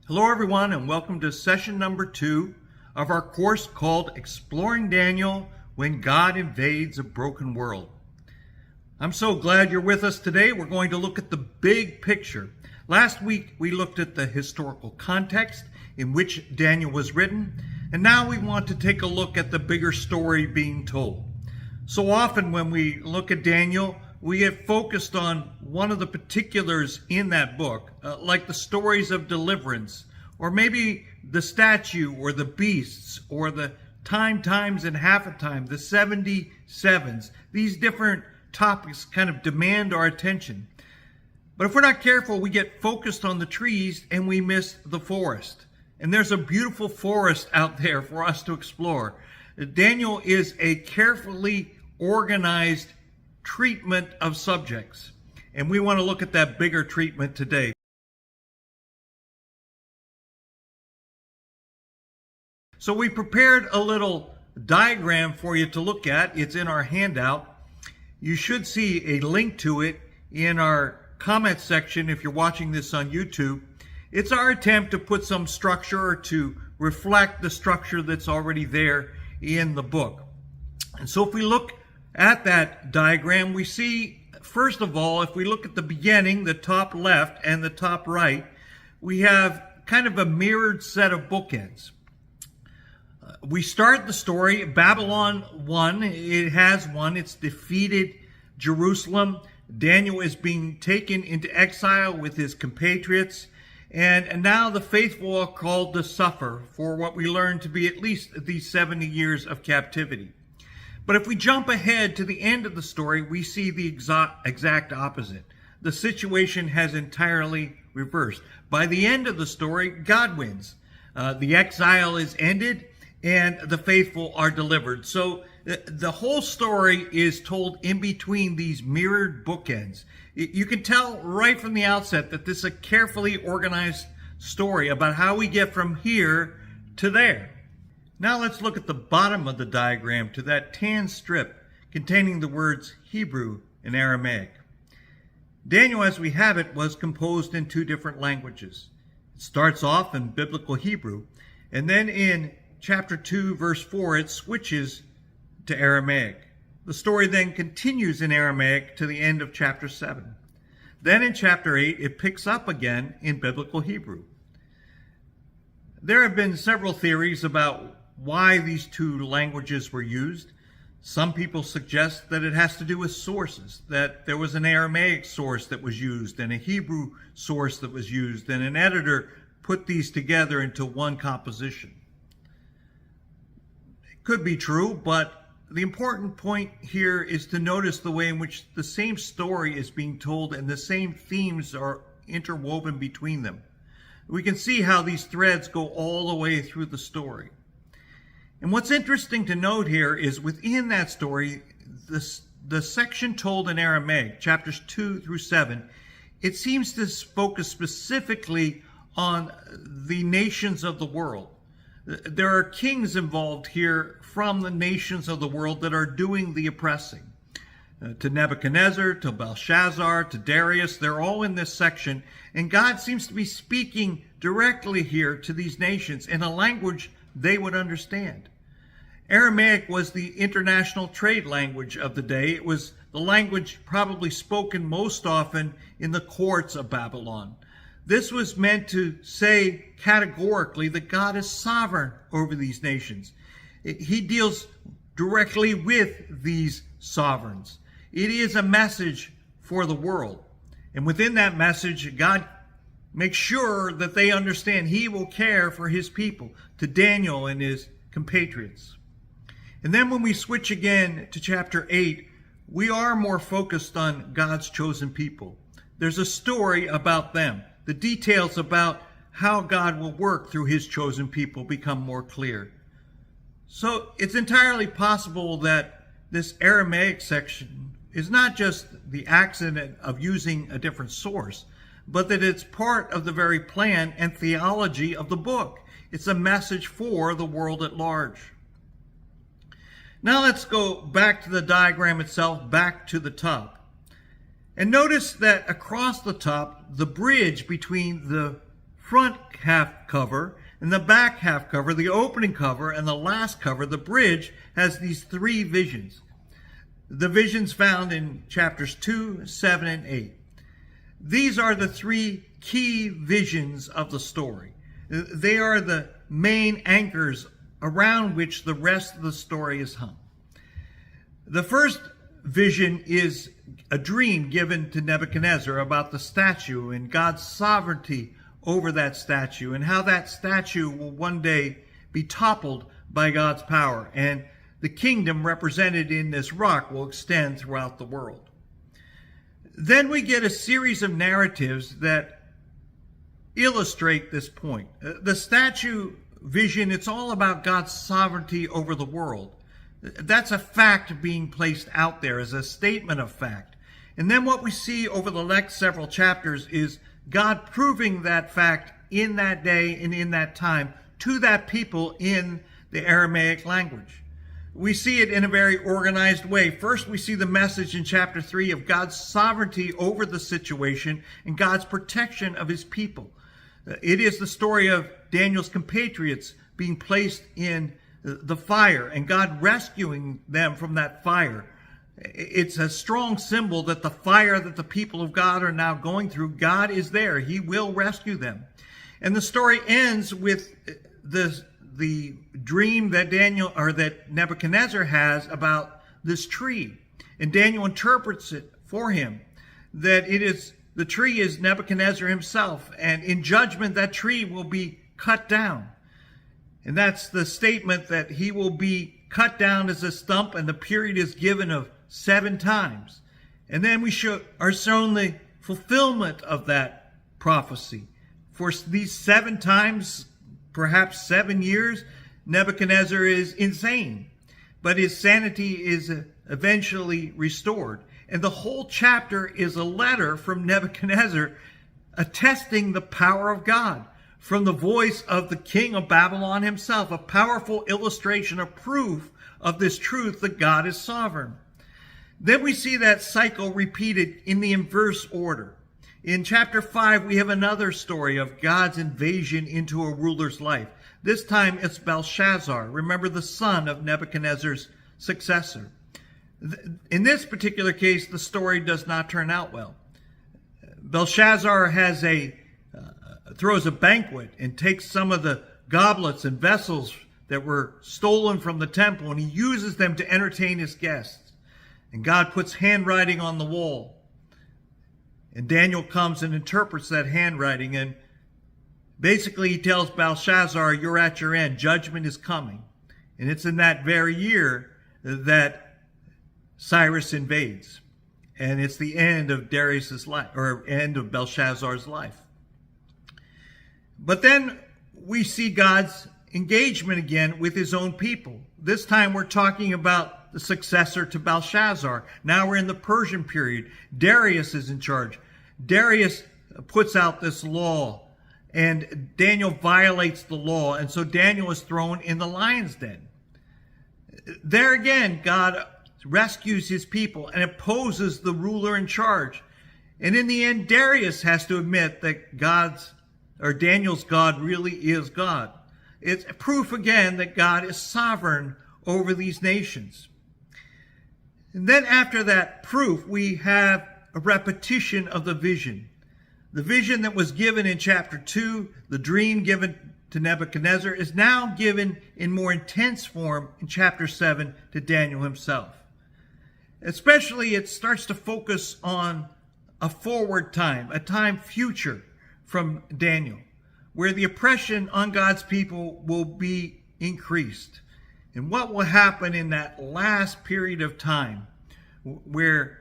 Hello everyone, and welcome to session number 2 of our course called Exploring Daniel When God Invades a Broken World. I'm so glad you're with us today. We're going to look at the big picture. Last week we looked at the historical context in which Daniel was written, and now we want to take a look at the bigger story being told. So often when we look at Daniel, we get focused on one of the particulars in that book, like the stories of deliverance, or maybe the statue, or the beasts, or the times, and half a time, the 70 sevens. These different topics kind of demand our attention. But if we're not careful, we get focused on the trees and we miss the forest. And there's a beautiful forest out there for us to explore. Daniel is a carefully organized treatment of subjects, and we want to look at that bigger treatment today. So we prepared a little diagram for you to look at. It's in our handout. You should see a link to it in our comment section if you're watching this on YouTube. It's our attempt to put some structure or to reflect the structure that's already there in the book. And so if we look at that diagram, we see, first of all, if we look at the beginning, the top left and the top right, we have kind of a mirrored set of bookends. We start the story, Babylon won. It has won. It's defeated Jerusalem. Daniel is being taken into exile with his compatriots. And now the faithful are called to suffer for what we learn to be at least these 70 years of captivity. But if we jump ahead to the end of the story, we see the exact opposite. The situation has entirely reversed. By the end of the story, God wins. The exile is ended and the faithful are delivered. So the whole story is told in between these mirrored bookends. You can tell right from the outset that this is a carefully organized story about how we get from here to there. Now let's look at the bottom of the diagram to that tan strip containing the words Hebrew and Aramaic. Daniel, as we have it, was composed in two different languages. It starts off in biblical Hebrew, and then in chapter 2, verse 4, it switches to Aramaic. The story then continues in Aramaic to the end of chapter 7. Then in chapter 8, it picks up again in biblical Hebrew. There have been several theories about why these two languages were used. Some people suggest that it has to do with sources, that there was an Aramaic source that was used and a Hebrew source that was used, and an editor put these together into one composition. It could be true, but the important point here is to notice the way in which the same story is being told and the same themes are interwoven between them. We can see how these threads go all the way through the story. And what's interesting to note here is within that story, the section told in Aramaic, chapters 2 through 7, it seems to focus specifically on the nations of the world. There are kings involved here from the nations of the world that are doing the oppressing. To Nebuchadnezzar, to Belshazzar, to Darius, they're all in this section. And God seems to be speaking directly here to these nations in a language they would understand. Aramaic was the international trade language of the day. It was the language probably spoken most often in the courts of Babylon. This was meant to say categorically that God is sovereign over these nations. He deals directly with these sovereigns. It is a message for the world. And within that message, God makes sure that they understand He will care for His people, to Daniel and his compatriots. And then when we switch again to chapter 8, we are more focused on God's chosen people. There's a story about them. The details about how God will work through His chosen people become more clear. So it's entirely possible that this Aramaic section is not just the accident of using a different source, but that it's part of the very plan and theology of the book. It's a message for the world at large. Now let's go back to the diagram itself, back to the top. And notice that across the top, the bridge between the front half cover and the back half cover, the opening cover and the last cover, the bridge, has these three visions. The visions found in chapters 2, 7, and 8. These are the three key visions of the story. They are the main anchors around which the rest of the story is hung. The first vision is a dream given to Nebuchadnezzar about the statue and God's sovereignty over that statue and how that statue will one day be toppled by God's power, and the kingdom represented in this rock will extend throughout the world. Then we get a series of narratives that illustrate this point. The statue vision, it's all about God's sovereignty over the world. That's a fact being placed out there as a statement of fact. And then what we see over the next several chapters is God proving that fact in that day and in that time to that people in the Aramaic language. We see it in a very organized way. First, we see the message in chapter 3 of God's sovereignty over the situation and God's protection of his people. It is the story of Daniel's compatriots being placed in the fire and God rescuing them from that fire. It's a strong symbol that the fire that the people of God are now going through, God is there. He will rescue them. And the story ends with the dream that that Nebuchadnezzar has about this tree. And Daniel interprets it for him, that the tree is Nebuchadnezzar himself, and in judgment that tree will be cut down. And that's the statement that he will be cut down as a stump, and the period is given of 7 times. And then we are shown the fulfillment of that prophecy. For these 7 times, perhaps 7 years, Nebuchadnezzar is insane, but his sanity is eventually restored. And the whole chapter is a letter from Nebuchadnezzar attesting the power of God from the voice of the king of Babylon himself, a powerful illustration, a proof of this truth that God is sovereign. Then we see that cycle repeated in the inverse order. In chapter 5, we have another story of God's invasion into a ruler's life. This time it's Belshazzar, remember, the son of Nebuchadnezzar's successor. In this particular case, the story does not turn out well. Belshazzar throws a banquet and takes some of the goblets and vessels that were stolen from the temple, and he uses them to entertain his guests. And God puts handwriting on the wall. And Daniel comes and interprets that handwriting, and basically he tells Belshazzar, you're at your end. Judgment is coming. And it's in that very year that Cyrus invades. And it's the end of Darius's life, or end of Belshazzar's life. But then we see God's engagement again with his own people. This time we're talking about the successor to Belshazzar. Now we're in the Persian period. Darius is in charge. Darius puts out this law, and Daniel violates the law, and so Daniel is thrown in the lion's den. There again, God rescues his people and opposes the ruler in charge. And in the end, Darius has to admit that Daniel's God really is God. It's proof again that God is sovereign over these nations. And then after that proof, we have a repetition of the vision. The vision that was given in chapter 2, the dream given to Nebuchadnezzar, is now given in more intense form in chapter 7 to Daniel himself. Especially, it starts to focus on a forward time, a time future from Daniel, where the oppression on God's people will be increased. And what will happen in that last period of time, where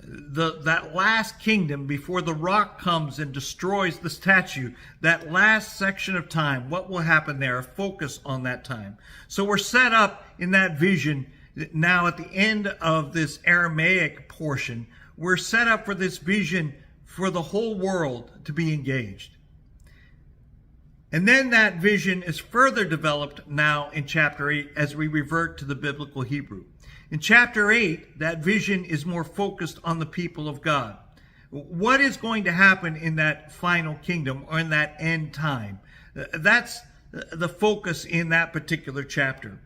that last kingdom, before the rock comes and destroys the statue, that last section of time, what will happen there? A focus on that time. So we're set up in that vision now at the end of this Aramaic portion. We're set up for this vision for the whole world to be engaged. And then that vision is further developed now in chapter 8 as we revert to the biblical Hebrew. In chapter 8, that vision is more focused on the people of God. What is going to happen in that final kingdom or in that end time? That's the focus in that particular chapter.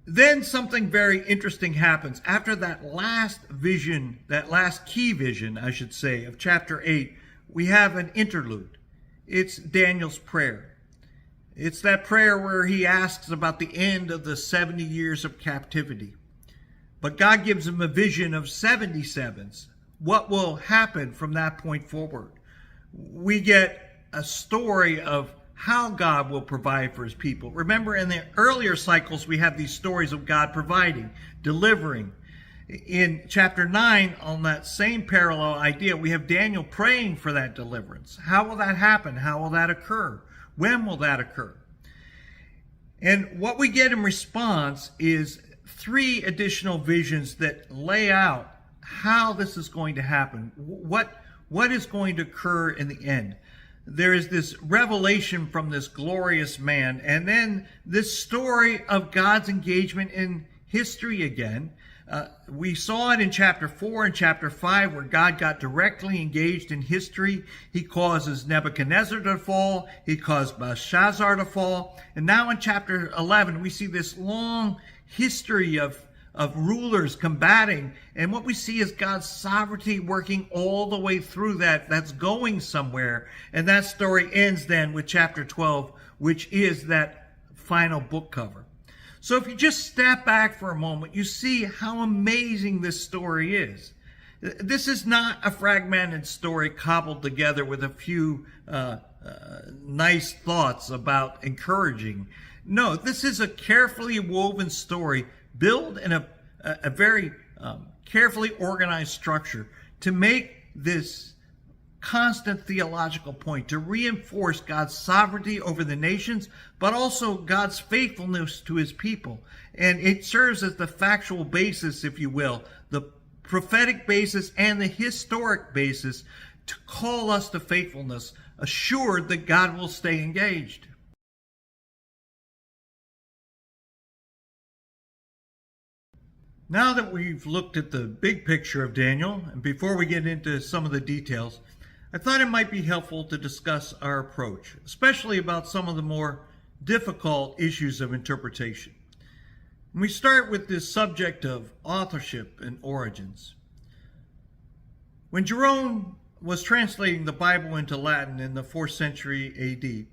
Then something very interesting happens. After that last vision, that last key vision, I should say, of chapter 8, we have an interlude. It's Daniel's prayer. It's that prayer where he asks about the end of the 70 years of captivity. But God gives him a vision of 77s. What will happen from that point forward? We get a story of how God will provide for his people. Remember, in the earlier cycles, we have these stories of God providing, delivering. In chapter 9, on that same parallel idea, we have Daniel praying for that deliverance. How will that happen? How will that occur? When will that occur? And what we get in response is 3 additional visions that lay out how this is going to happen. What is going to occur in the end? There is this revelation from this glorious man, and then this story of God's engagement in history again. We saw it in chapter 4 and chapter 5 where God got directly engaged in history. He causes Nebuchadnezzar to fall. He caused Belshazzar to fall. And now in chapter 11, we see this long history of rulers combating. And what we see is God's sovereignty working all the way through that. That's going somewhere. And that story ends then with chapter 12, which is that final book cover. So if you just step back for a moment, you see how amazing this story is. This is not a fragmented story cobbled together with a few nice thoughts about encouraging. No, this is a carefully woven story built in a very carefully organized structure to make this constant theological point, to reinforce God's sovereignty over the nations, but also God's faithfulness to his people. And it serves as the factual basis, if you will, the prophetic basis and the historic basis to call us to faithfulness, assured that God will stay engaged. Now that we've looked at the big picture of Daniel, and before we get into some of the details, I thought it might be helpful to discuss our approach, especially about some of the more difficult issues of interpretation. And we start with this subject of authorship and origins. When Jerome was translating the Bible into Latin in the 4th century AD,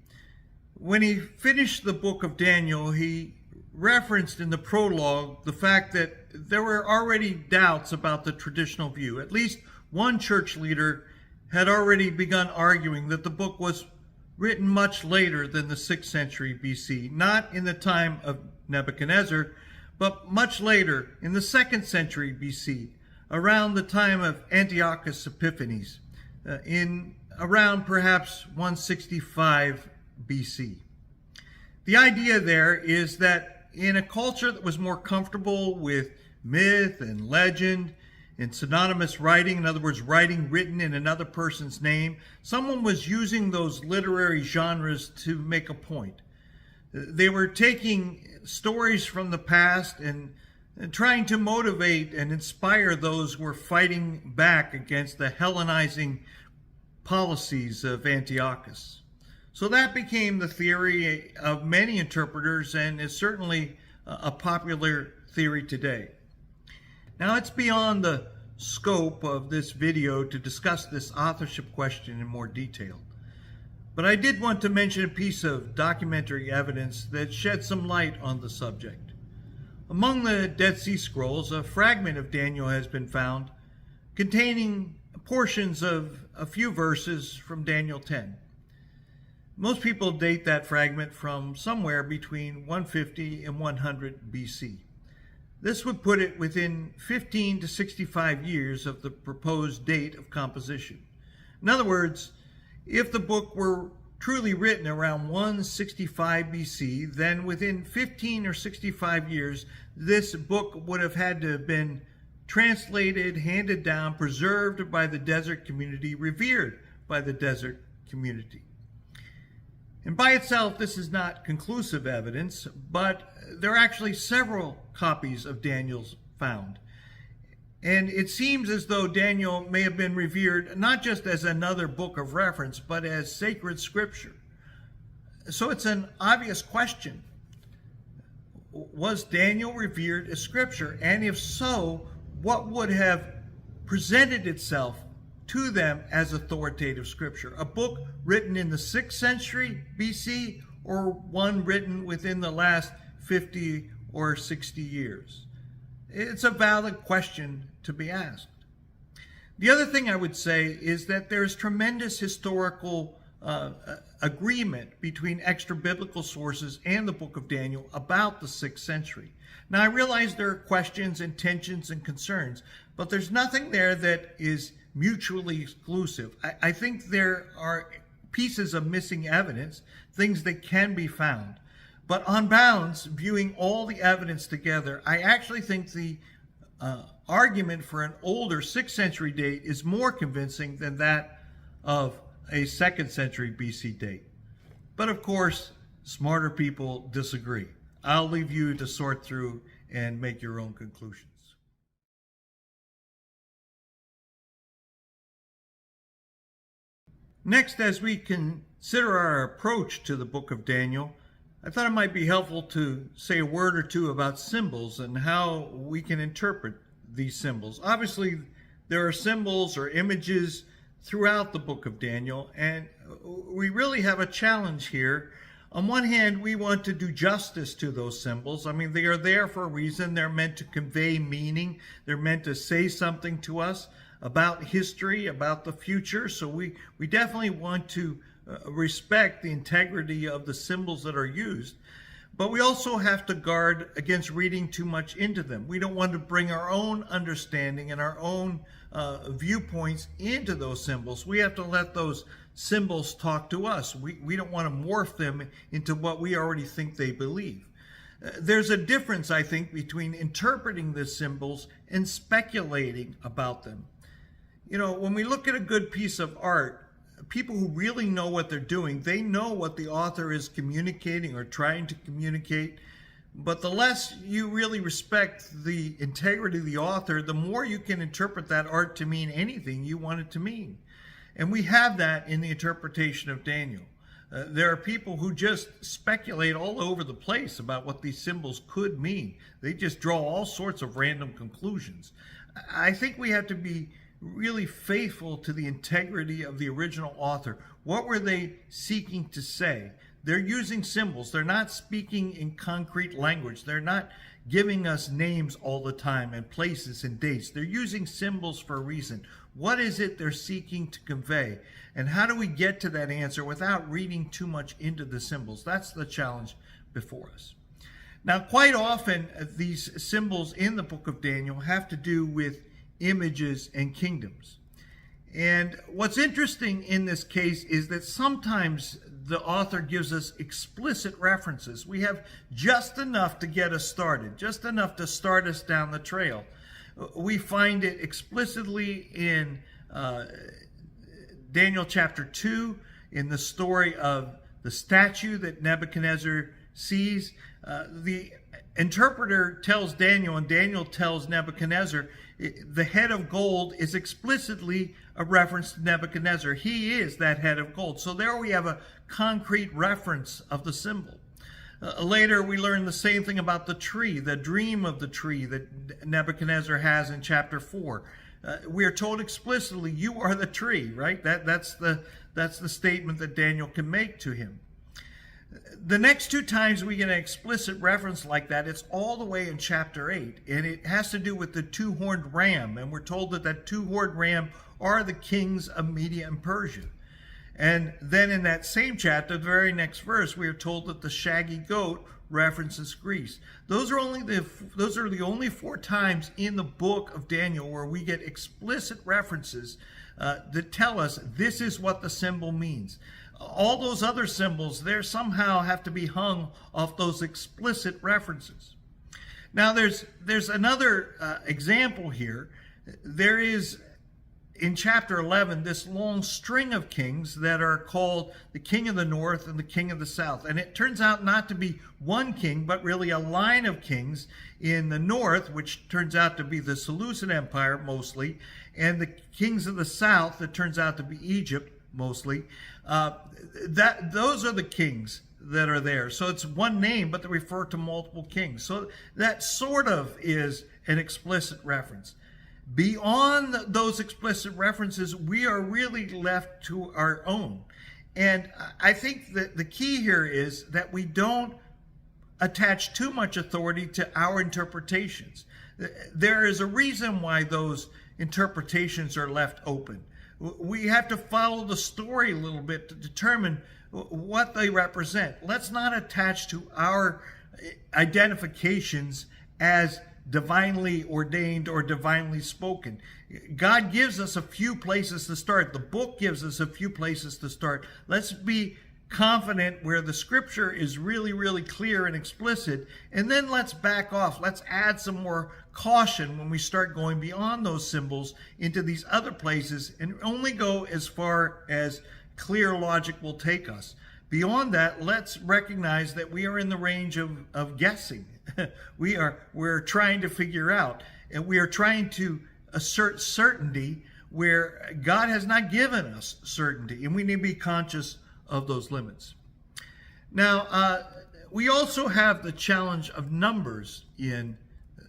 when he finished the book of Daniel, he referenced in the prologue the fact that there were already doubts about the traditional view. At least one church leader had already begun arguing that the book was written much later than the 6th century BC, not in the time of Nebuchadnezzar, but much later in the 2nd century BC, around the time of Antiochus Epiphanes, in around perhaps 165 BC. The idea there is that in a culture that was more comfortable with myth and legend and synonymous writing, in other words, writing written in another person's name, someone was using those literary genres to make a point. They were taking stories from the past and trying to motivate and inspire those who were fighting back against the Hellenizing policies of Antiochus. So that became the theory of many interpreters and is certainly a popular theory today. Now, it's beyond the scope of this video to discuss this authorship question in more detail. But I did want to mention a piece of documentary evidence that shed some light on the subject. Among the Dead Sea Scrolls, a fragment of Daniel has been found containing portions of a few verses from Daniel 10. Most people date that fragment from somewhere between 150 and 100 BC. This would put it within 15 to 65 years of the proposed date of composition. In other words, if the book were truly written around 165 BC, then within 15 or 65 years, this book would have had to have been translated, handed down, preserved by the desert community, revered by the desert community. And by itself, this is not conclusive evidence, but there are actually several copies of Daniel's found. And it seems as though Daniel may have been revered not just as another book of reference, but as sacred scripture. So it's an obvious question. Was Daniel revered as scripture? And if so, what would have presented itself to them as authoritative scripture? A book written in the 6th century BC, or one written within the last 50 or 60 years? It's a valid question to be asked. The other thing I would say is that there's tremendous historical agreement between extra-biblical sources and the book of Daniel about the 6th century. Now, I realize there are questions and tensions and concerns, but there's nothing there that is mutually exclusive. I think there are pieces of missing evidence, things that can be found. But on balance, viewing all the evidence together, I actually think the argument for an older 6th century date is more convincing than that of a 2nd century BC date. But of course, smarter people disagree. I'll leave you to sort through and make your own conclusions. Next, as we consider our approach to the book of Daniel, I thought it might be helpful to say a word or two about symbols and how we can interpret these symbols. Obviously, there are symbols or images throughout the book of Daniel, and we really have a challenge here. On one hand, we want to do justice to those symbols. I mean, they are there for a reason. They're meant to convey meaning. They're meant to say something to us about history, about the future. So we definitely want to respect the integrity of the symbols that are used. But we also have to guard against reading too much into them. We don't want to bring our own understanding and our own viewpoints into those symbols. We have to let those symbols talk to us. We don't want to morph them into what we already think they believe. There's a difference, I think, between interpreting the symbols and speculating about them. You know, when we look at a good piece of art, people who really know what they're doing, they know what the author is communicating or trying to communicate. But the less you really respect the integrity of the author, the more you can interpret that art to mean anything you want it to mean. And we have that in the interpretation of Daniel. There are people who just speculate all over the place about what these symbols could mean. They just draw all sorts of random conclusions. I think we have to be really faithful to the integrity of the original author. What were they seeking to say? They're using symbols. They're not speaking in concrete language. They're not giving us names all the time and places and dates. They're using symbols for a reason. What is it they're seeking to convey? And how do we get to that answer without reading too much into the symbols? That's the challenge before us. Now, quite often, these symbols in the book of Daniel have to do with images and kingdoms. And what's interesting in this case is that sometimes the author gives us explicit references. We have just enough to get us started, just enough to start us down the trail. We find it explicitly in Daniel chapter 2, in the story of the statue that Nebuchadnezzar sees. The interpreter tells Daniel, and Daniel tells Nebuchadnezzar, the head of gold is explicitly a reference to Nebuchadnezzar. He is that head of gold. So there we have a concrete reference of the symbol. Later, we learn the same thing about the tree, the dream of the tree that Nebuchadnezzar has in chapter 4. We are told explicitly, you are the tree, right? That's the statement that Daniel can make to him. The next two times we get an explicit reference like that, it's all the way in chapter 8, and it has to do with the two-horned ram, and we're told that that two-horned ram are the kings of Media and Persia. And then in that same chapter, the very next verse, we are told that the shaggy goat references Greece. Those are the only 4 times in the book of Daniel where we get explicit references that tell us this is what the symbol means. All those other symbols, they somehow have to be hung off those explicit references. Now, there's another example here. There is in chapter 11 this long string of kings that are called the king of the north and the king of the south. And it turns out not to be one king, but really a line of kings in the north, which turns out to be the Seleucid Empire mostly, and the kings of the south that turns out to be Egypt mostly. Those are the kings that are there. So it's one name, but they refer to multiple kings. So that sort of is an explicit reference. Beyond those explicit references, we are really left to our own. And I think that the key here is that we don't attach too much authority to our interpretations. There is a reason why those interpretations are left open. We have to follow the story a little bit to determine what they represent. Let's not attach to our identifications as divinely ordained or divinely spoken. God gives us a few places to start. The book gives us a few places to start. Let's be confident where the scripture is really, really clear and explicit, and then let's back off. Let's add some more caution when we start going beyond those symbols into these other places and only go as far as clear logic will take us. Beyond that, let's recognize that we are in the range of guessing. We're trying to figure out, and we are trying to assert certainty where God has not given us certainty, and we need to be conscious of those limits. Now, we also have the challenge of numbers in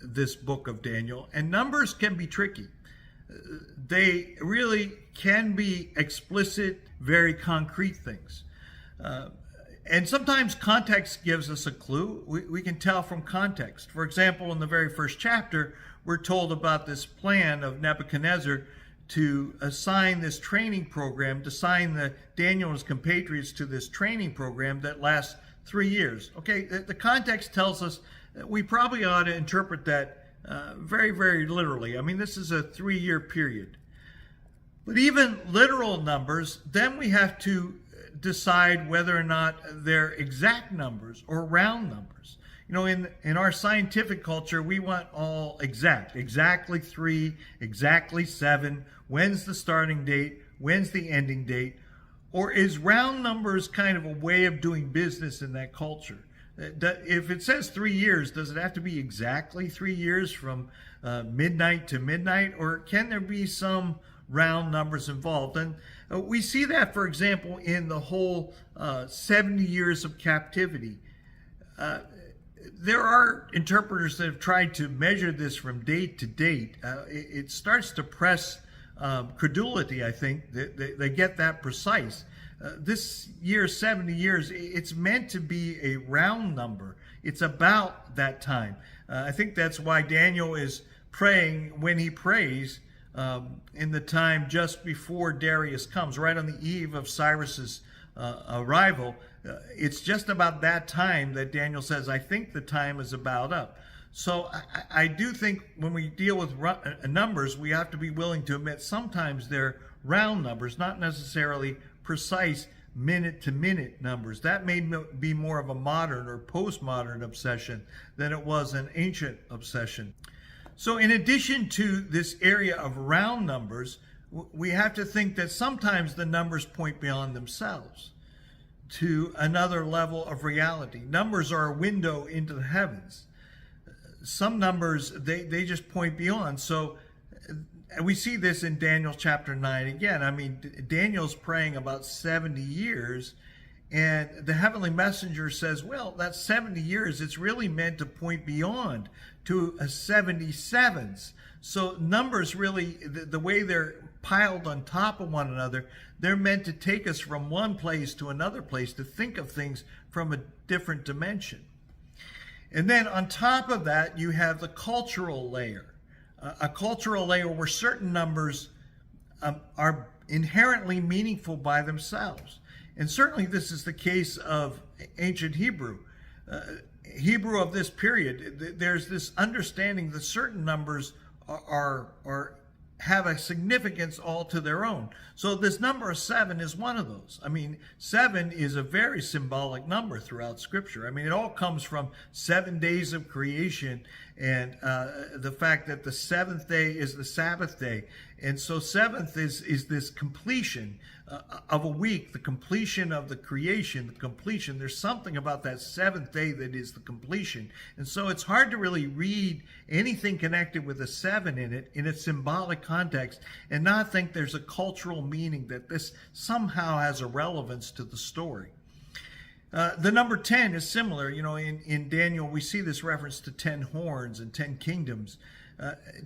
this book of Daniel, and numbers can be tricky. They really can be explicit, very concrete things. And sometimes context gives us a clue. We can tell from context. For example, in the very first chapter, we're told about this plan of Nebuchadnezzar to assign this training program, to assign Daniel and his compatriots to this training program that lasts 3 years. Okay, the context tells us that we probably ought to interpret that very, very literally. I mean, this is a 3-year period. But even literal numbers, then we have to decide whether or not they're exact numbers or round numbers. You know, in our scientific culture, we want all exact. Exactly 3, exactly 7. When's the starting date? When's the ending date? Or is round numbers kind of a way of doing business in that culture? If it says 3 years, does it have to be exactly 3 years from midnight to midnight? Or can there be some round numbers involved? And we see that, for example, in the whole 70 years of captivity. There are interpreters that have tried to measure this from date to date. It starts to press credulity, I think. They get that precise. This year, 70 years, it's meant to be a round number. It's about that time. I think that's why Daniel is praying when he prays in the time just before Darius comes, right on the eve of Cyrus's arrival. It's just about that time that Daniel says, I think the time is about up. So I do think when we deal with numbers, we have to be willing to admit sometimes they're round numbers, not necessarily precise minute-to-minute numbers. That may be more of a modern or postmodern obsession than it was an ancient obsession. So in addition to this area of round numbers, we have to think that sometimes the numbers point beyond themselves to another level of reality. Numbers are a window into the heavens. Some numbers, they just point beyond. So we see this in Daniel chapter 9 again. I mean, Daniel's praying about 70 years, and the heavenly messenger says, well, that's 70 years. It's really meant to point beyond to a 77s. So numbers really, the way they're piled on top of one another, they're meant to take us from one place to another place, to think of things from a different dimension. And then on top of that, you have the cultural layer. A cultural layer where certain numbers are inherently meaningful by themselves. And certainly this is the case of ancient Hebrew. Hebrew of this period, there's this understanding that certain numbers have a significance all to their own. So this number of 7 is one of those. I mean, 7 is a very symbolic number throughout Scripture. I mean, it all comes from 7 days of creation, and the fact that the seventh day is the Sabbath day. And so seventh is this completion of a week, the completion of the creation, the completion. There's something about that seventh day that is the completion. And so it's hard to really read anything connected with a seven in it in its symbolic context and not think there's a cultural meaning, that this somehow has a relevance to the story. The number 10 is similar. You know, in Daniel, we see this reference to 10 horns and 10 kingdoms.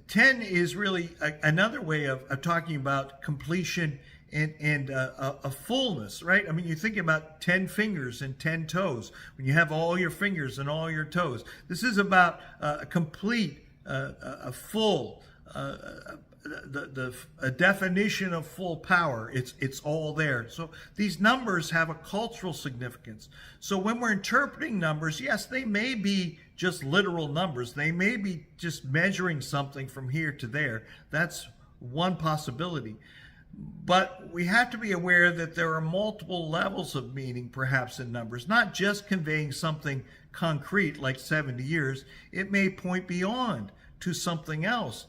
10 is really another way of talking about completion and a fullness, right? I mean, you think about 10 fingers and 10 toes. When you have all your fingers and all your toes, this is about a complete, a full, a definition of full power. It's all there. So these numbers have a cultural significance. So when we're interpreting numbers, yes, they may be just literal numbers. They may be just measuring something from here to there. That's one possibility. But we have to be aware that there are multiple levels of meaning, perhaps, in numbers, not just conveying something concrete like 70 years. It may point beyond to something else,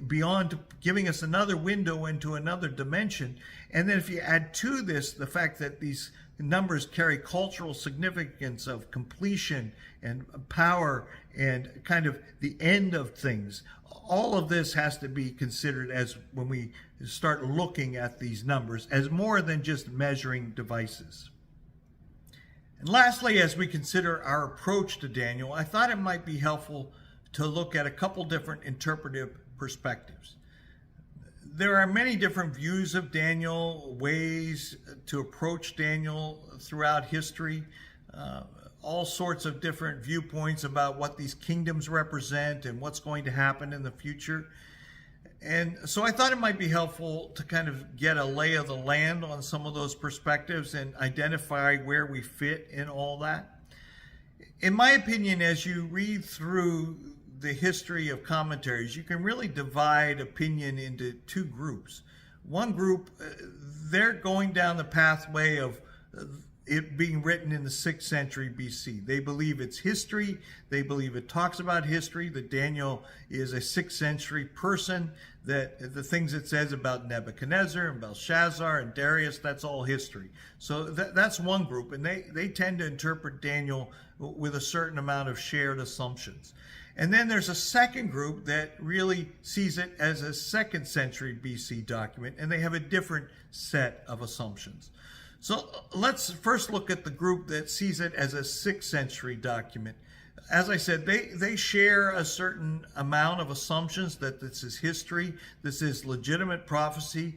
beyond giving us another window into another dimension. And then if you add to this the fact that these numbers carry cultural significance of completion and power and kind of the end of things, all of this has to be considered as when we start looking at these numbers as more than just measuring devices. And lastly, as we consider our approach to Daniel, I thought it might be helpful to look at a couple different interpretive perspectives. There are many different views of Daniel, ways to approach Daniel throughout history, all sorts of different viewpoints about what these kingdoms represent and what's going to happen in the future. And so I thought it might be helpful to kind of get a lay of the land on some of those perspectives and identify where we fit in all that. In my opinion, as you read through the history of commentaries, you can really divide opinion into two groups. One group, they're going down the pathway of it being written in the 6th century BC. They believe it's history. They believe it talks about history, that Daniel is a 6th century person, that the things it says about Nebuchadnezzar and Belshazzar and Darius, that's all history. So that's one group, and they tend to interpret Daniel with a certain amount of shared assumptions. And then there's a second group that really sees it as a 2nd century BC document, and they have a different set of assumptions. So let's first look at the group that sees it as a 6th century document. As I said, they share a certain amount of assumptions that this is history, this is legitimate prophecy.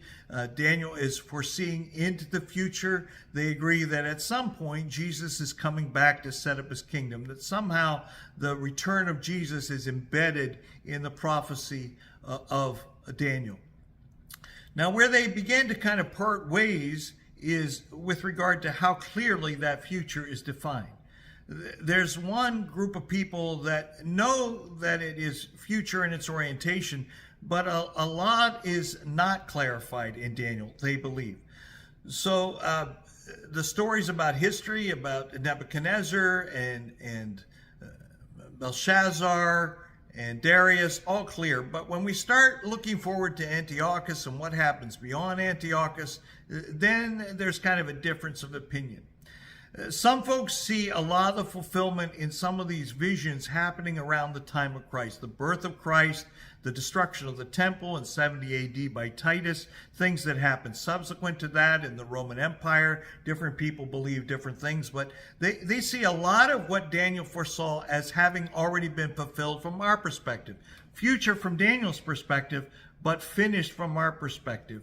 Daniel is foreseeing into the future. They agree that at some point Jesus is coming back to set up his kingdom, that somehow the return of Jesus is embedded in the prophecy of Daniel. Now, where they begin to kind of part ways is with regard to how clearly that future is defined. There's one group of people that know that it is future in its orientation, but a lot is not clarified in Daniel, they believe. So the stories about history, about Nebuchadnezzar and Belshazzar and Darius, all clear. But when we start looking forward to Antiochus and what happens beyond Antiochus, then there's kind of a difference of opinion. Some folks see a lot of the fulfillment in some of these visions happening around the time of Christ, the birth of Christ, the destruction of the temple in 70 AD by Titus, things that happened subsequent to that in the Roman Empire. Different people believe different things, but they see a lot of what Daniel foresaw as having already been fulfilled from our perspective. Future from Daniel's perspective, but finished from our perspective.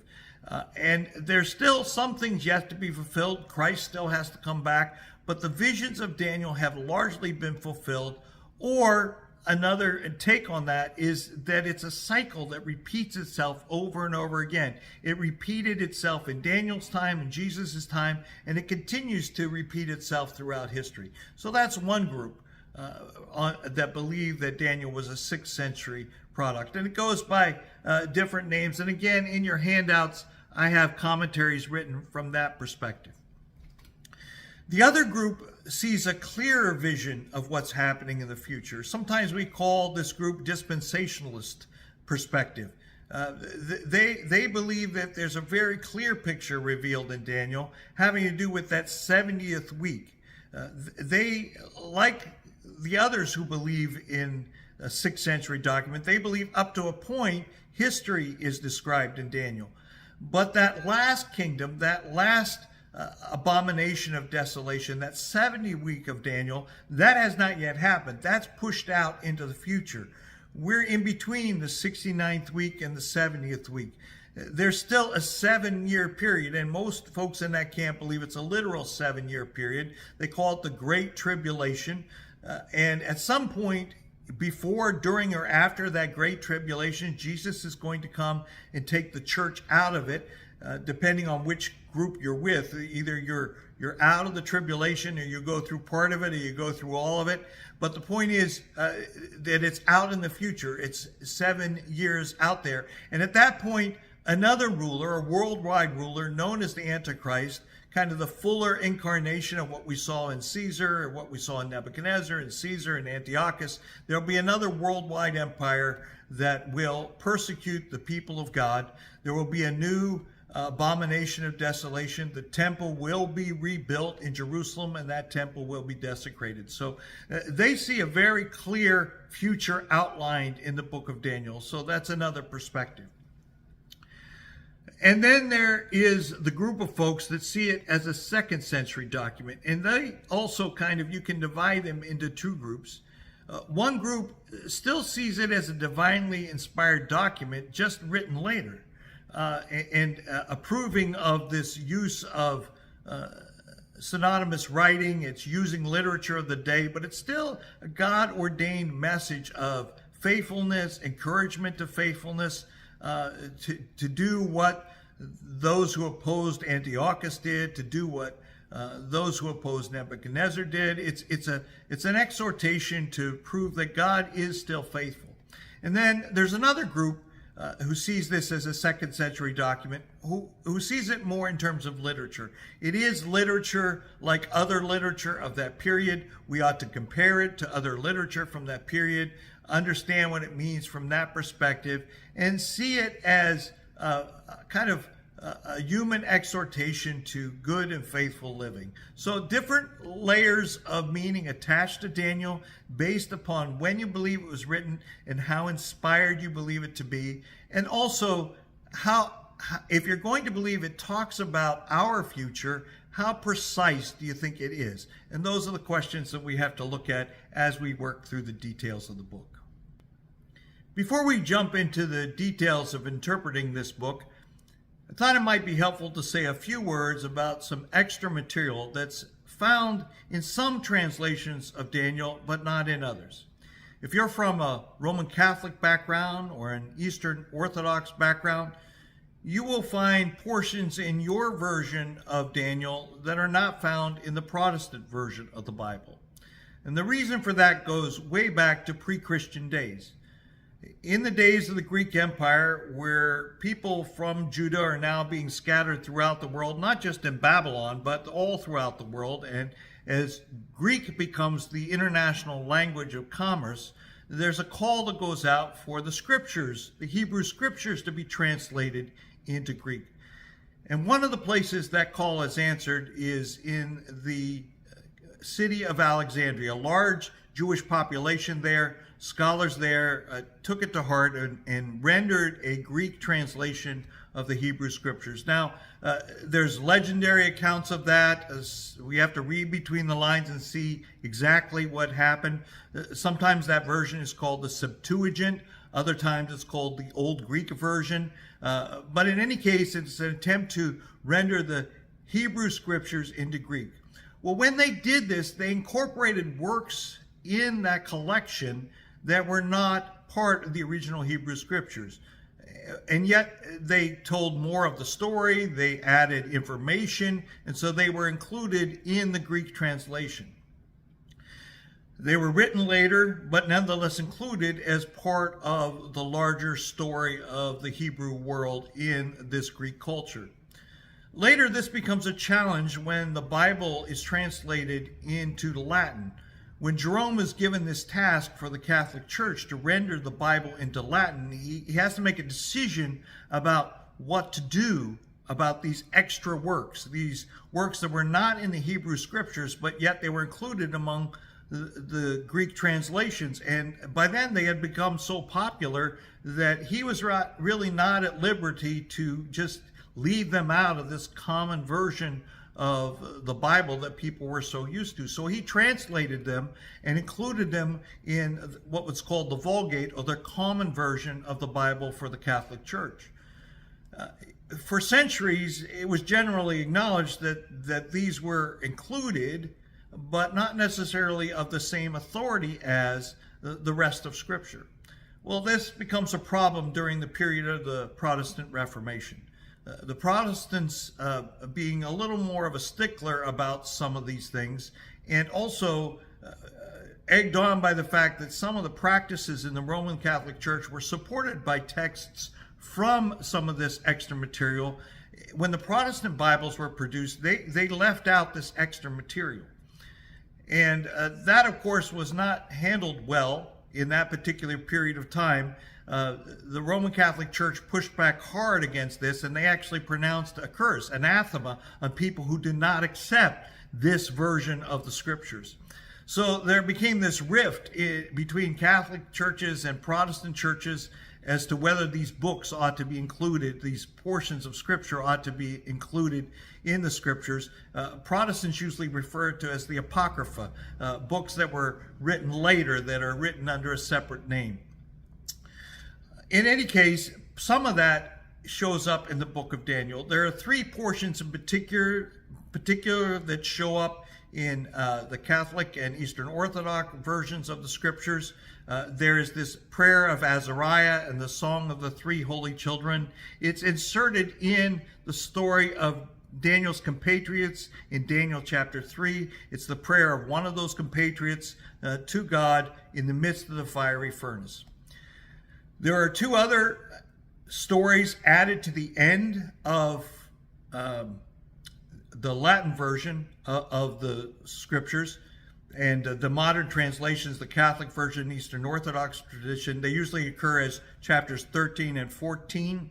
And there's still some things yet to be fulfilled. Christ still has to come back, but the visions of Daniel have largely been fulfilled. Or another take on that is that it's a cycle that repeats itself over and over again. It repeated itself in Daniel's time, in Jesus' time, and it continues to repeat itself throughout history. So that's one group that believe that Daniel was a 6th century product. And it goes by different names. And again, in your handouts, I have commentaries written from that perspective. The other group sees a clearer vision of what's happening in the future. Sometimes we call this group dispensationalist perspective. They believe that there's a very clear picture revealed in Daniel having to do with that 70th week. They, like the others who believe in a 6th century document, they believe up to a point history is described in Daniel. But that last kingdom, that last abomination of desolation, that 70 week of Daniel, that has not yet happened. That's pushed out into the future. We're in between the 69th week and the 70th week. There's still a 7-year period, and most folks in that camp believe it's a literal 7-year period. They call it the Great Tribulation. And at some point, before, during, or after that Great Tribulation, Jesus is going to come and take the church out of it, depending on which group you're with. Either you're out of the tribulation, or you go through part of it, or you go through all of it. But the point is that it's out in the future. It's 7 years out there. And at that point, another ruler, a worldwide ruler known as the Antichrist, kind of the fuller incarnation of what we saw in Caesar, or what we saw in Nebuchadnezzar and Caesar and Antiochus. There'll be another worldwide empire that will persecute the people of God. There will be a new abomination of desolation. The temple will be rebuilt in Jerusalem, and that temple will be desecrated. So they see a very clear future outlined in the book of Daniel. So that's another perspective. And then there is the group of folks that see it as a 2nd century document. And they also you can divide them into two groups. One group still sees it as a divinely inspired document, just written later, and approving of this use of synonymous writing. It's using literature of the day, but it's still a God-ordained message of faithfulness, encouragement to faithfulness, to do what those who opposed Antiochus did, to do what those who opposed Nebuchadnezzar did. It's an exhortation to prove that God is still faithful. And then there's another group who sees this as a 2nd century document, who sees it more in terms of literature. It is literature like other literature of that period. We ought to compare it to other literature from that period, understand what it means from that perspective, and see it as a human exhortation to good and faithful living. So different layers of meaning attached to Daniel based upon when you believe it was written and how inspired you believe it to be. And also how if you're going to believe it talks about our future, how precise do you think it is? And those are the questions that we have to look at as we work through the details of the book. Before we jump into the details of interpreting this book, I thought it might be helpful to say a few words about some extra material that's found in some translations of Daniel, but not in others. If you're from a Roman Catholic background or an Eastern Orthodox background, you will find portions in your version of Daniel that are not found in the Protestant version of the Bible. And the reason for that goes way back to pre-Christian days. In the days of the Greek Empire, where people from Judah are now being scattered throughout the world, not just in Babylon, but all throughout the world, and as Greek becomes the international language of commerce, there's a call that goes out for the scriptures, the Hebrew scriptures, to be translated into Greek. And one of the places that call is answered is in the city of Alexandria. A large Jewish population there. Scholars there took it to heart and rendered a Greek translation of the Hebrew scriptures. Now, there's legendary accounts of that. We have to read between the lines and see exactly what happened. Sometimes that version is called the Septuagint. Other times it's called the Old Greek version. But in any case, it's an attempt to render the Hebrew scriptures into Greek. Well, when they did this, they incorporated works in that collection that were not part of the original Hebrew scriptures. And yet they told more of the story, they added information, and so they were included in the Greek translation. They were written later, but nonetheless included as part of the larger story of the Hebrew world in this Greek culture. Later, this becomes a challenge when the Bible is translated into Latin. When Jerome is given this task for the Catholic Church to render the Bible into Latin, he has to make a decision about what to do about these extra works, these works that were not in the Hebrew Scriptures, but yet they were included among the Greek translations. And by then they had become so popular that he was really not at liberty to just leave them out of this common version of the Bible that people were so used to. So he translated them and included them in what was called the Vulgate, or the common version of the Bible for the Catholic Church. For centuries, it was generally acknowledged that these were included, but not necessarily of the same authority as the rest of Scripture. Well, this becomes a problem during the period of the Protestant Reformation. The Protestants being a little more of a stickler about some of these things, and also egged on by the fact that some of the practices in the Roman Catholic Church were supported by texts from some of this extra material. When the Protestant Bibles were produced, they left out this extra material. And that, of course, was not handled well in that particular period of time. The Roman Catholic Church pushed back hard against this, and they actually pronounced a curse, anathema, on people who did not accept this version of the Scriptures. So there became this rift between Catholic churches and Protestant churches as to whether these books ought to be included, these portions of Scripture ought to be included in the Scriptures. Protestants usually refer to as the Apocrypha, books that were written later, that are written under a separate name. In any case, some of that shows up in the book of Daniel. There are three portions in particular that show up in the Catholic and Eastern Orthodox versions of the Scriptures. There is this prayer of Azariah and the Song of the Three Holy Children. It's inserted in the story of Daniel's compatriots in Daniel chapter 3. It's the prayer of one of those compatriots to God in the midst of the fiery furnace. There are two other stories added to the end of the Latin version of the Scriptures. And the modern translations, the Catholic version, Eastern Orthodox tradition, they usually occur as chapters 13 and 14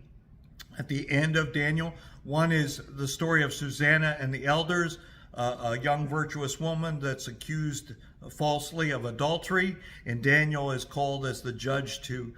at the end of Daniel. One is the story of Susanna and the elders, a young virtuous woman that's accused falsely of adultery, and Daniel is called as the judge to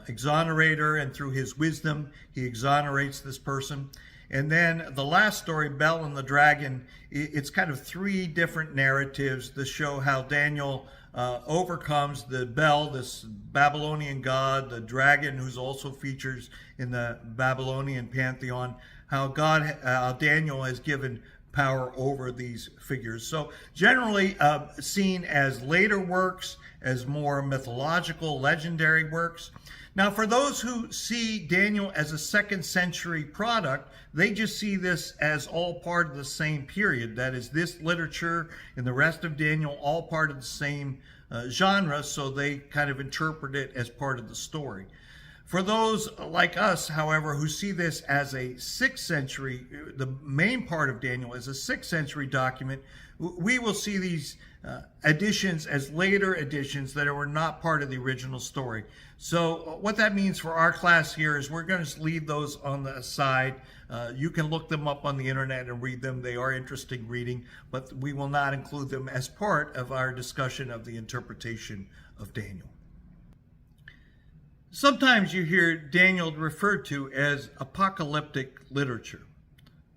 exonerate her, and through his wisdom he exonerates this person. And then the last story, Bel and the Dragon, it's kind of three different narratives that show how Daniel overcomes the Bel, this Babylonian god, the dragon, who's also features in the Babylonian pantheon, how Daniel has given power over these figures. So generally seen as later works, as more mythological, legendary works. Now, for those who see Daniel as a 2nd century product, they just see this as all part of the same period. That is, this literature and the rest of Daniel, all part of the same genre, so they kind of interpret it as part of the story. For those like us, however, who see this as a 6th century, the main part of Daniel as a 6th century document, we will see these additions as later additions that were not part of the original story. So what that means for our class here is we're going to leave those on the side. You can look them up on the internet and read them. They are interesting reading, but we will not include them as part of our discussion of the interpretation of Daniel. Sometimes you hear Daniel referred to as apocalyptic literature.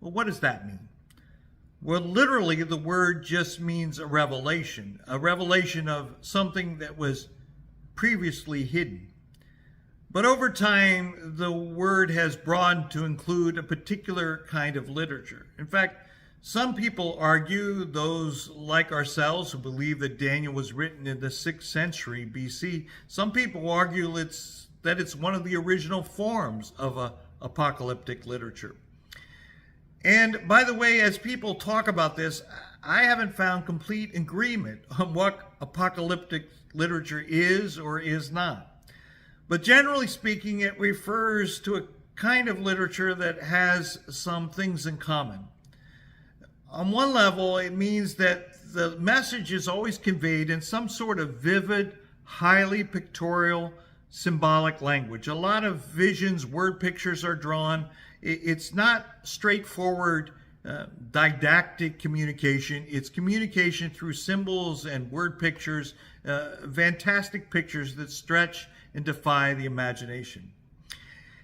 Well, what does that mean? Well, literally, the word just means a revelation of something that was previously hidden. But over time, the word has broadened to include a particular kind of literature. In fact, some people argue, those like ourselves who believe that Daniel was written in the 6th century BC, some people argue that it's one of the original forms of apocalyptic literature. And by the way, as people talk about this, I haven't found complete agreement on what apocalyptic literature is or is not. But generally speaking, it refers to a kind of literature that has some things in common. On one level, it means that the message is always conveyed in some sort of vivid, highly pictorial, symbolic language. A lot of visions, word pictures are drawn. It's not straightforward didactic communication. It's communication through symbols and word pictures, fantastic pictures that stretch and defy the imagination.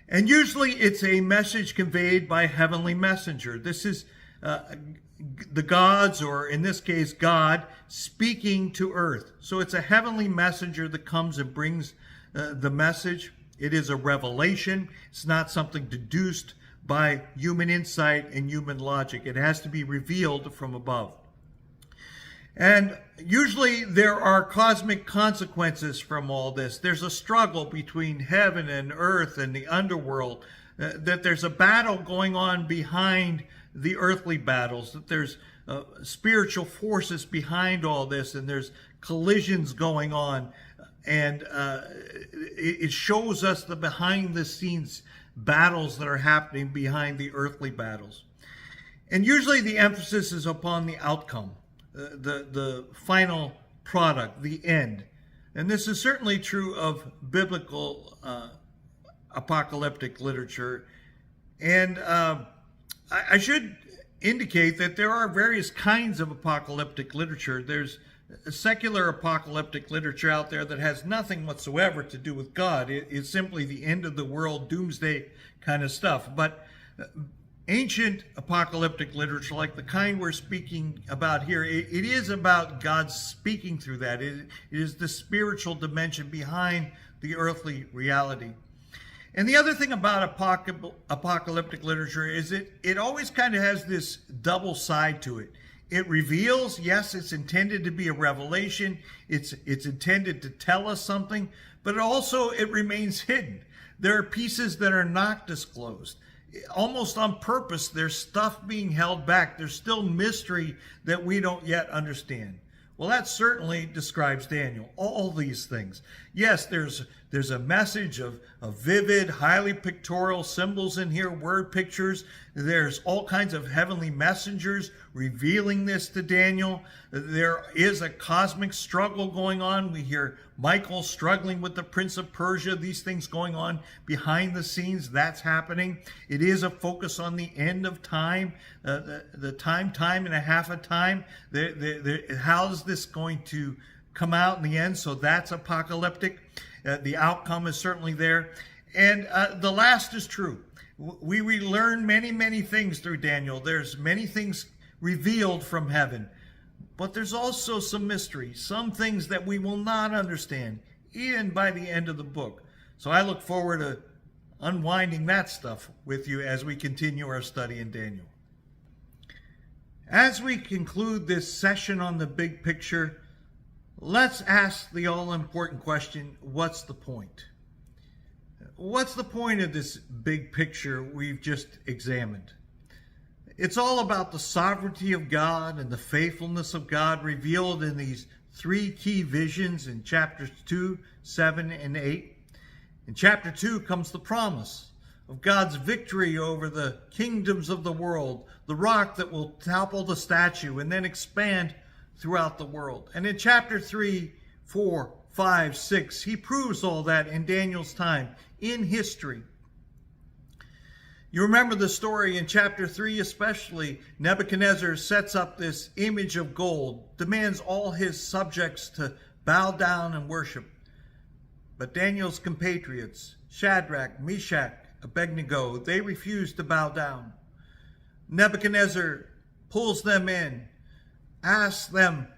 And usually it's a message conveyed by a heavenly messenger. This is the gods, or in this case, God, speaking to earth. So it's a heavenly messenger that comes and brings the message. It is a revelation. It's not something deduced by human insight and human logic. It has to be revealed from above. And usually there are cosmic consequences from all this. There's a struggle between heaven and earth and the underworld, that there's a battle going on behind the earthly battles, that there's spiritual forces behind all this, and there's collisions going on. And it shows us the behind the scenes battles that are happening behind the earthly battles. And usually the emphasis is upon the outcome, the final product, the end. And this is certainly true of biblical apocalyptic literature. And I should indicate that there are various kinds of apocalyptic literature. There's secular apocalyptic literature out there that has nothing whatsoever to do with God. It's simply the end of the world, doomsday kind of stuff. But ancient apocalyptic literature, like the kind we're speaking about here, it is about God speaking through that. It is the spiritual dimension behind the earthly reality. And the other thing about apocalyptic literature is it always kind of has this double side to it. It reveals, yes, it's intended to be a revelation. It's intended to tell us something, but also it remains hidden. There are pieces that are not disclosed. Almost on purpose, there's stuff being held back. There's still mystery that we don't yet understand. Well, that certainly describes Daniel, all these things. Yes, there's a message of vivid, highly pictorial symbols in here, word pictures. There's all kinds of heavenly messengers revealing this to Daniel. There is a cosmic struggle going on. We hear Michael struggling with the Prince of Persia, these things going on behind the scenes. That's happening. It is a focus on the end of time, the time and a half of time. How is this going to come out in the end? So that's apocalyptic. The outcome is certainly there. And the last is true. We learn many, many things through Daniel. There's many things revealed from heaven. But there's also some mystery, some things that we will not understand, even by the end of the book. So I look forward to unwinding that stuff with you as we continue our study in Daniel. As we conclude this session on the big picture, let's ask the all-important question, what's the point? What's the point of this big picture we've just examined? It's all about the sovereignty of God and the faithfulness of God revealed in these three key visions in chapters 2, 7, and 8. In chapter 2 comes the promise of God's victory over the kingdoms of the world, the rock that will topple the statue and then expand throughout the world. And in chapter 3, 4, 5, 6, he proves all that in Daniel's time, in history. You remember the story in chapter 3 especially. Nebuchadnezzar sets up this image of gold, demands all his subjects to bow down and worship. But Daniel's compatriots, Shadrach, Meshach, Abednego, they refuse to bow down. Nebuchadnezzar pulls them in, asks them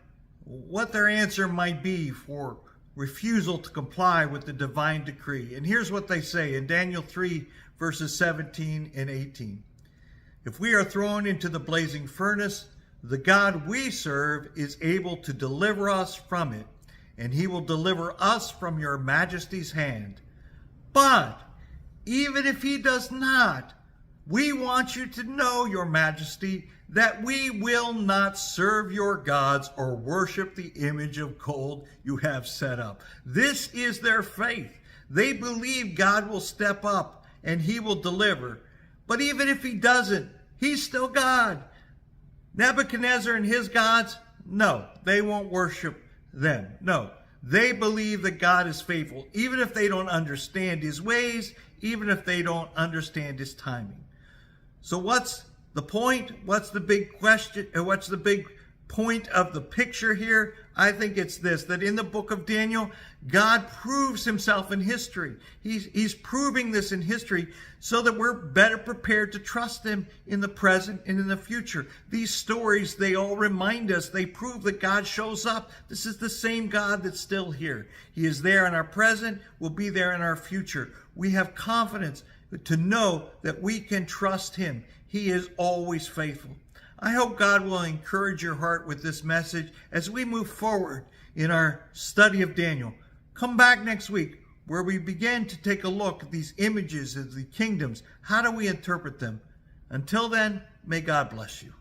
what their answer might be for refusal to comply with the divine decree. And here's what they say in Daniel 3, verses 17 and 18. If we are thrown into the blazing furnace, the God we serve is able to deliver us from it, and he will deliver us from your majesty's hand. But even if he does not, we want you to know, your majesty, that we will not serve your gods or worship the image of gold you have set up. This is their faith. They believe God will step up and he will deliver. But even if he doesn't, he's still God. Nebuchadnezzar and his gods, no, they won't worship them. No, they believe that God is faithful, even if they don't understand his ways, even if they don't understand his timing. So what's the point? What's the big question? What's the big point of the picture here? I think it's this, that in the book of Daniel, God proves himself in history. He's proving this in history so that we're better prepared to trust him in the present and in the future. These stories, they all remind us, they prove that God shows up. This is the same God that's still here. He is there in our present, will be there in our future. We have confidence to know that we can trust him. He is always faithful. I hope God will encourage your heart with this message as we move forward in our study of Daniel. Come back next week where we begin to take a look at these images of the kingdoms. How do we interpret them? Until then, may God bless you.